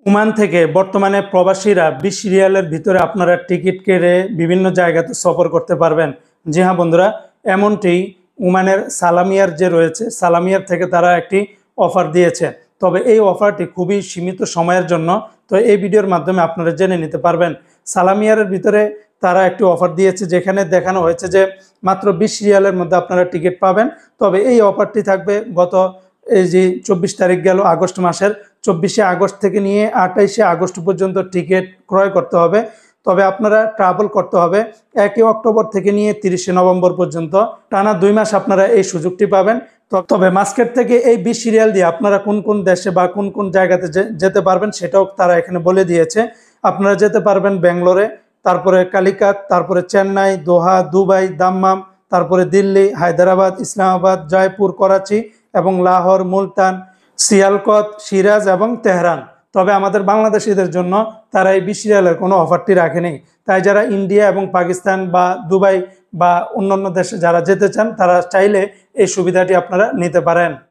Oman থেকে বর্তমানে প্রবাসীরা 20 রিয়ালের ভিতরে আপনারা টিকিট কেটে বিভিন্ন জায়গাতে সফর করতে পারবেন। জি হ্যাঁ বন্ধুরা, এমনটি ওমানের সালামিয়ার যে রয়েছে, সালামিয়ার থেকে তারা একটি অফার দিয়েছে। তবে এই অফারটি খুবই সীমিত সময়ের জন্য। তো এই ভিডিওর মাধ্যমে আপনারা জেনে নিতে পারবেন। সালামিয়ারের ভিতরে তারা একটি অফার দিয়েছে, যেখানে দেখানো হয়েছে যে মাত্র 20 রিয়ালের মধ্যে আপনারা টিকিট পাবেন। তবে এই অফারটি থাকবে এই যে 24 তারিখ গেল আগস্ট মাসের, 24শে আগস্ট থেকে নিয়ে 28শে আগস্ট পর্যন্ত টিকিট ক্রয় করতে হবে। তবে আপনারা ট্রাভেল করতে হবে 1 অক্টোবর থেকে নিয়ে 30শে নভেম্বর পর্যন্ত, টানা 2 মাস আপনারা এই সুযোগটি পাবেন। তবে মাস্কেট থেকে এই 20 রিয়াল দিয়ে আপনারা কোন কোন দেশে বা কোন কোন জায়গাতে যেতে পারবেন সেটাও তারা এখানে বলে দিয়েছে। আপনারা যেতে পারবেন ব্যাঙ্গালোরে, তারপরে কালিকাত, তারপরে চেন্নাই, দোহা, দুবাই, দাম্মাম, তারপরে দিল্লি, হায়দ্রাবাদ, ইসলামাবাদ, জয়পুর, করাচি এবং লাহোর, মুলতান, সিয়ালকোট, সিরাজ এবং তেহরান। তবে আমাদের বাংলাদেশিদের জন্য তারা এই 20 রিয়ালের কোনো অফারটি রাখেনি। তাই যারা ইন্ডিয়া এবং পাকিস্তান বা দুবাই বা অন্যান্য দেশে যারা যেতে চান, তারা চাইলে এই সুবিধাটি আপনারা নিতে পারেন।